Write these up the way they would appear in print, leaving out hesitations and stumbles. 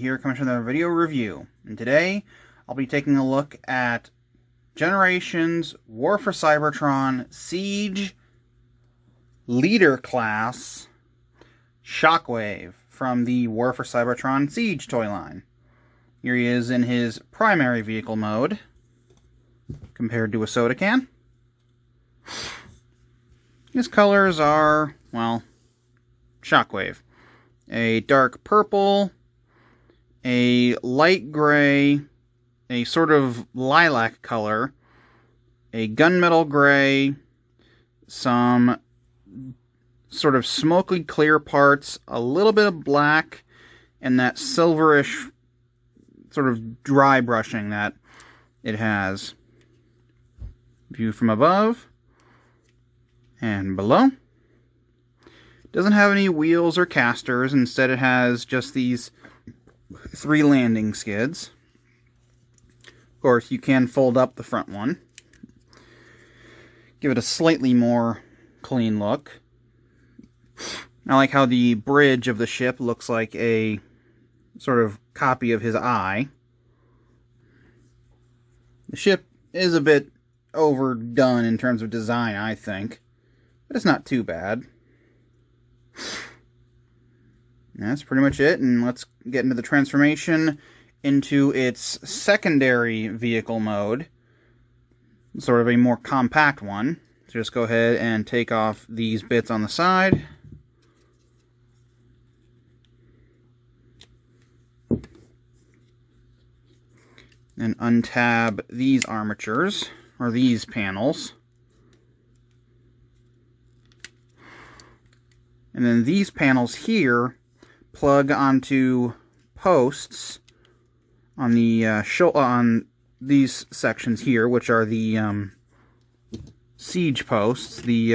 here coming to another video review. And today, I'll be taking a look at Generations War for Cybertron Siege Leader Class Shockwave from the War for Cybertron Siege toy line. Here he is in his primary vehicle mode, compared to a soda can. His colors are, well, Shockwave. A dark purple, a light gray, a sort of lilac color, a gunmetal gray, some sort of smoky clear parts, a little bit of black, and that silverish sort of dry brushing that it has. View from above and below. Doesn't have any wheels or casters. Instead it has just these 3 landing skids. Of course, you can fold up the front one. Give it a slightly more clean look. I like how the bridge of the ship looks like a sort of copy of his eye. The ship is a bit overdone in terms of design, I think, but it's not too bad. That's pretty much it, and let's get into the transformation into its secondary vehicle mode, sort of a more compact one. So just go ahead and take off these bits on the side. And untab these armatures, or these panels. And then these panels here plug onto posts on the on these sections here, which are the siege posts, the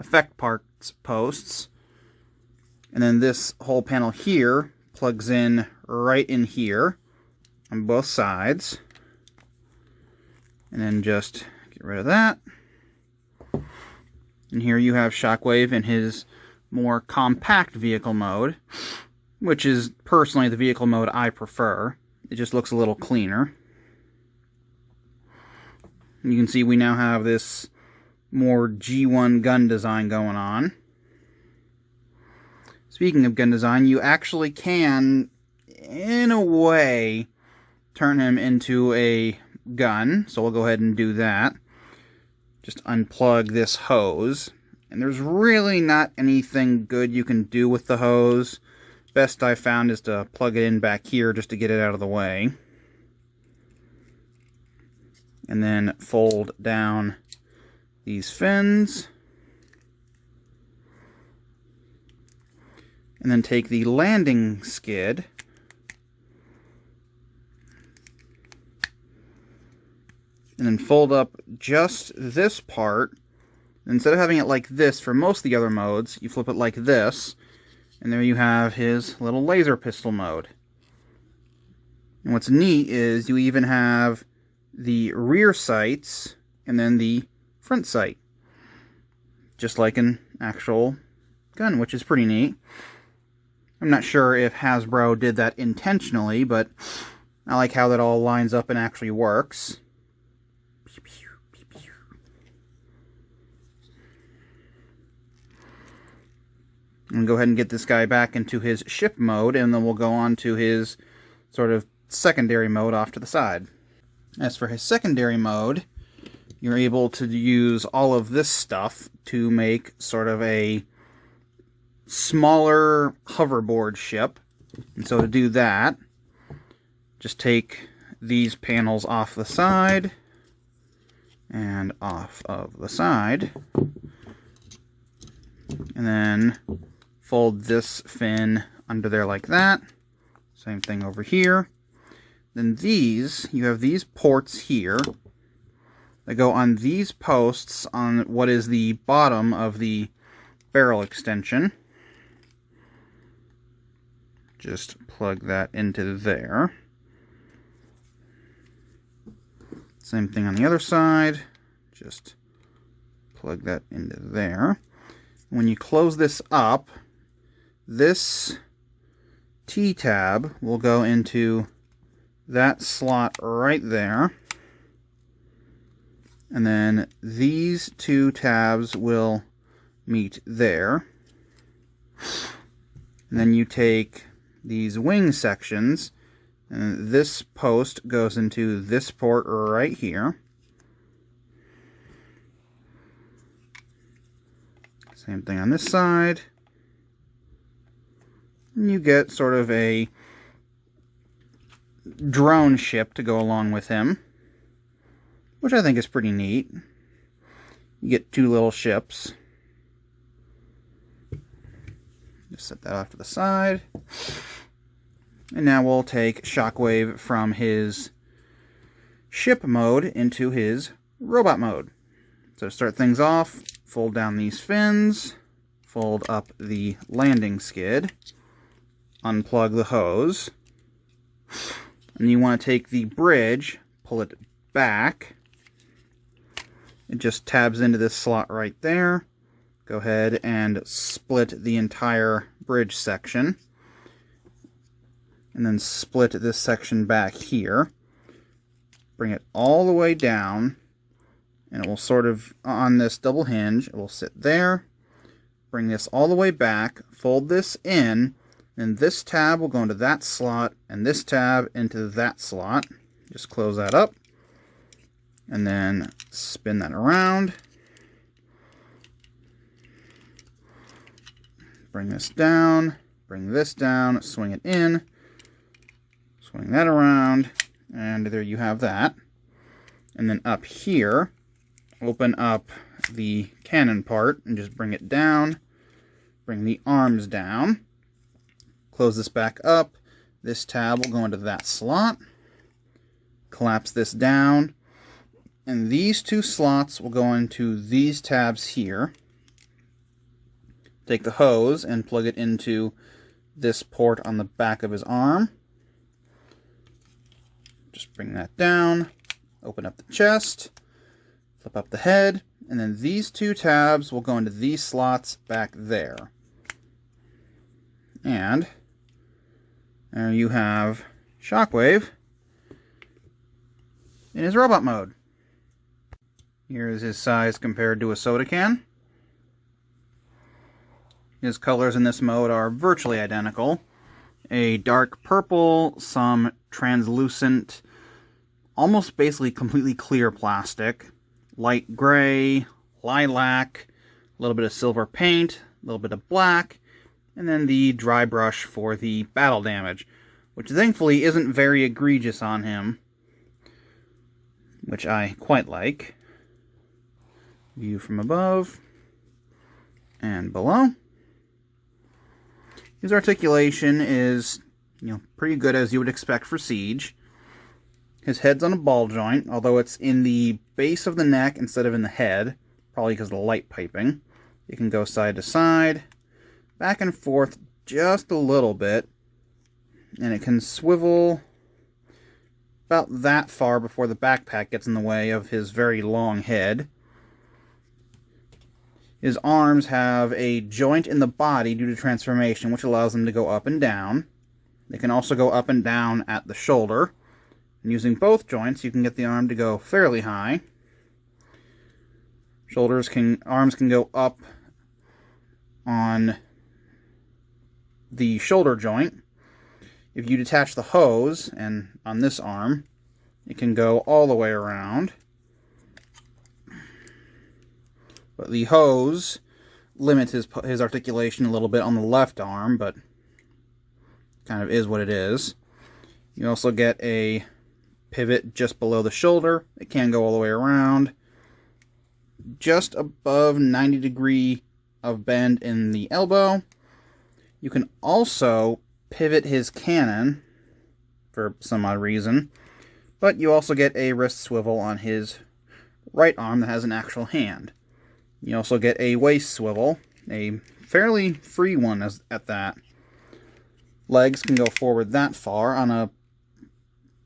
effect parts posts. And then this whole panel here plugs in right in here on both sides. And then just get rid of that. And here you have Shockwave in his more compact vehicle mode, which is personally the vehicle mode I prefer. It just looks a little cleaner. And you can see we now have this more G1 gun design going on. Speaking of gun design, you actually can, in a way, turn him into a gun. So we'll go ahead and do that. Just unplug this hose. And there's really not anything good you can do with the hose. Best I found is to plug it in back here just to get it out of the way. And then fold down these fins. And then take the landing skid. And then fold up just this part. Instead of having it like this for most of the other modes, you flip it like this. And there you have his little laser pistol mode. And what's neat is you even have the rear sights and then the front sight. Just like an actual gun, which is pretty neat. I'm not sure if Hasbro did that intentionally, but I like how that all lines up and actually works. And go ahead and get this guy back into his ship mode, and then we'll go on to his sort of secondary mode off to the side. As for his secondary mode, you're able to use all of this stuff to make sort of a smaller hoverboard ship. And so to do that, just take these panels off the side and off of the side, and then fold this fin under there like that. Same thing over here. Then these, you have these ports here that go on these posts on what is the bottom of the barrel extension. Just plug that into there. Same thing on the other side. Just plug that into there. When you close this up, this T-tab will go into that slot right there. And then these two tabs will meet there. And then you take these wing sections, and this post goes into this port right here. Same thing on this side. And you get sort of a drone ship to go along with him, which I think is pretty neat. You get two little ships. Just set that off to the side. And now we'll take Shockwave from his ship mode into his robot mode. So to start things off, fold down these fins, fold up the landing skid, unplug the hose, and you want to take the bridge, pull it back. It just tabs into this slot right there. Go ahead and split the entire bridge section. And then split this section back here. Bring it all the way down. And it will sort of, on this double hinge, it will sit there. Bring this all the way back. Fold this in. And this tab will go into that slot. And this tab into that slot. Just close that up. And then spin that around. Bring this down, swing it in, swing that around, and there you have that. And then up here, open up the cannon part and just bring it down, bring the arms down, close this back up. This tab will go into that slot, collapse this down, and these two slots will go into these tabs here. Take the hose and plug it into this port on the back of his arm. Just bring that down, open up the chest, flip up the head, and then these two tabs will go into these slots back there. And there you have Shockwave in his robot mode. Here's his size compared to a soda can. His colors in this mode are virtually identical. A dark purple, some translucent, almost basically completely clear plastic, light gray, lilac, a little bit of silver paint, a little bit of black, and then the dry brush for the battle damage, which thankfully isn't very egregious on him, which I quite like. View from above and below. His articulation is, pretty good as you would expect for Seige. His head's on a ball joint, although it's in the base of the neck instead of in the head, probably because of the light piping. It can go side to side, back and forth just a little bit, and it can swivel about that far before the backpack gets in the way of his very long head. His arms have a joint in the body due to transformation, which allows them to go up and down. They can also go up and down at the shoulder. And using both joints, you can get the arm to go fairly high. Arms can go up on the shoulder joint. If you detach the hose, and on this arm, it can go all the way around. But the hose limits his articulation a little bit on the left arm, but kind of is what it is. You also get a pivot just below the shoulder. It can go all the way around. Just above 90 degree of bend in the elbow. You can also pivot his cannon for some odd reason, but you also get a wrist swivel on his right arm that has an actual hand. You also get a waist swivel, a fairly free one at that. Legs can go forward that far on a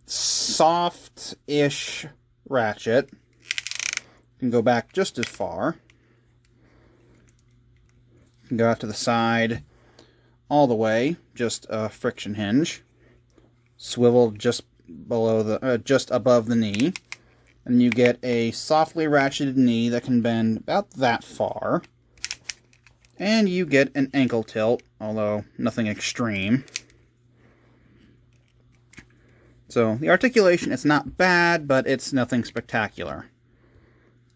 soft-ish ratchet. Can go back just as far. Can go out to the side all the way, just a friction hinge. Swivel just above the knee. And you get a softly ratcheted knee that can bend about that far. And you get an ankle tilt, although nothing extreme. So the articulation, it's not bad, but it's nothing spectacular.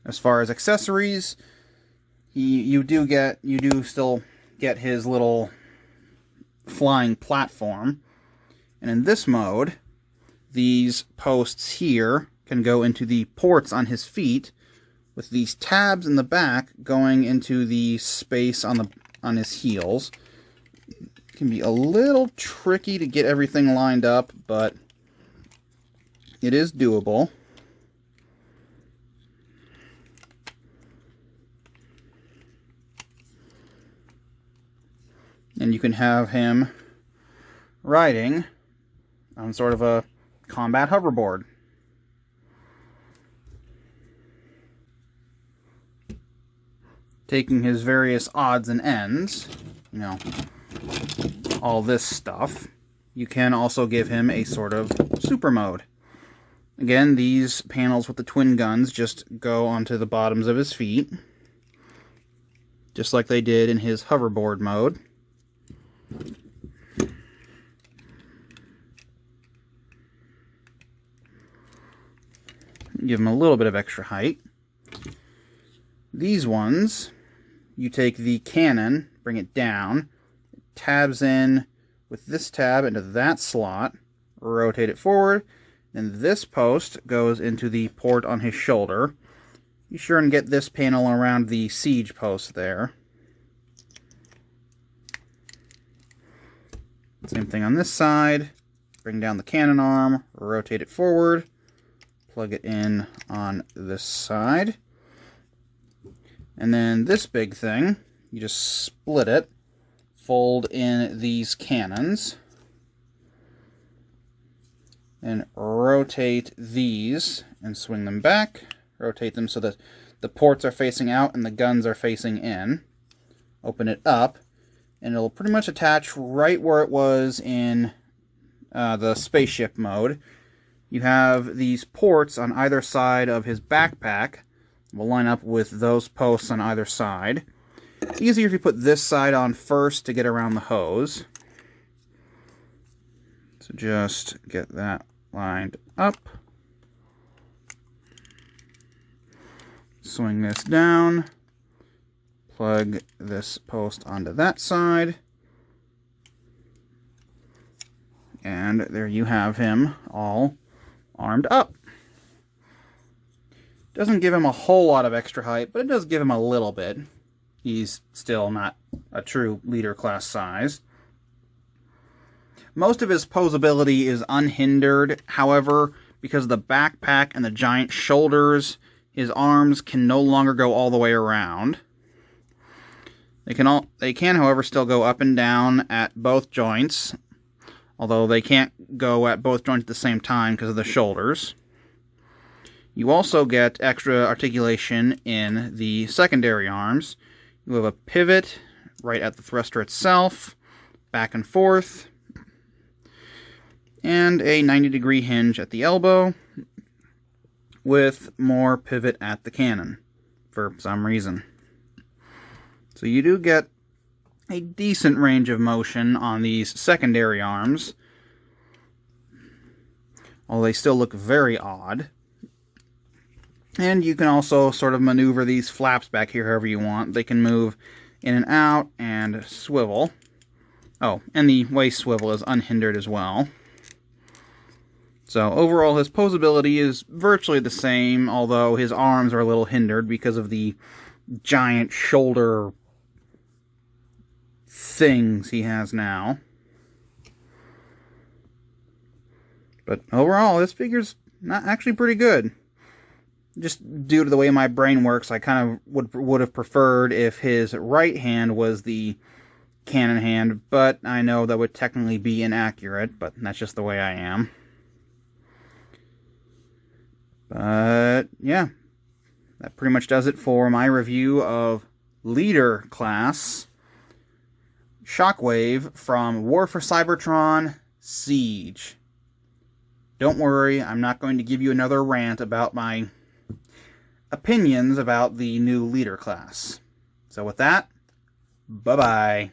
As far as accessories, you do still get his little flying platform. And in this mode, these posts here can go into the ports on his feet, with these tabs in the back going into the space on his heels. It can be a little tricky to get everything lined up, but it is doable. And you can have him riding on sort of a combat hoverboard. Taking his various odds and ends, you know, all this stuff, you can also give him a sort of super mode. Again, these panels with the twin guns just go onto the bottoms of his feet, just like they did in his hoverboard mode. Give him a little bit of extra height. These ones, you take the cannon, bring it down, it tabs in with this tab into that slot, rotate it forward, and this post goes into the port on his shoulder. Be sure and get this panel around the Seige post there. Same thing on this side. Bring down the cannon arm, rotate it forward, plug it in on this side. And then this big thing, you just split it, fold in these cannons, and rotate these and swing them back. Rotate them so that the ports are facing out and the guns are facing in. Open it up, and it'll pretty much attach right where it was in the spaceship mode. You have these ports on either side of his backpack. We'll line up with those posts on either side. It's easier if you put this side on first to get around the hose. So just get that lined up. Swing this down. Plug this post onto that side. And there you have him all armed up. Doesn't give him a whole lot of extra height, but it does give him a little bit. He's still not a true leader class size. Most of his posability is unhindered. However, because of the backpack and the giant shoulders, his arms can no longer go all the way around. They can, however, still go up and down at both joints, although they can't go at both joints at the same time because of the shoulders. You also get extra articulation in the secondary arms. You have a pivot right at the thruster itself, back and forth, and a 90-degree hinge at the elbow, with more pivot at the cannon, for some reason. So you do get a decent range of motion on these secondary arms, although they still look very odd. And you can also sort of maneuver these flaps back here however you want. They can move in and out and swivel. Oh, and the waist swivel is unhindered as well. So overall, his posability is virtually the same, although his arms are a little hindered because of the giant shoulder things he has now. But overall, this figure's not actually pretty good. Just due to the way my brain works, I kind of would have preferred if his right hand was the cannon hand, but I know that would technically be inaccurate, but that's just the way I am. But yeah, that pretty much does it for my review of Leader Class Shockwave from War for Cybertron Seige. Don't worry, I'm not going to give you another rant about my opinions about the new leader class. So with that, bye-bye.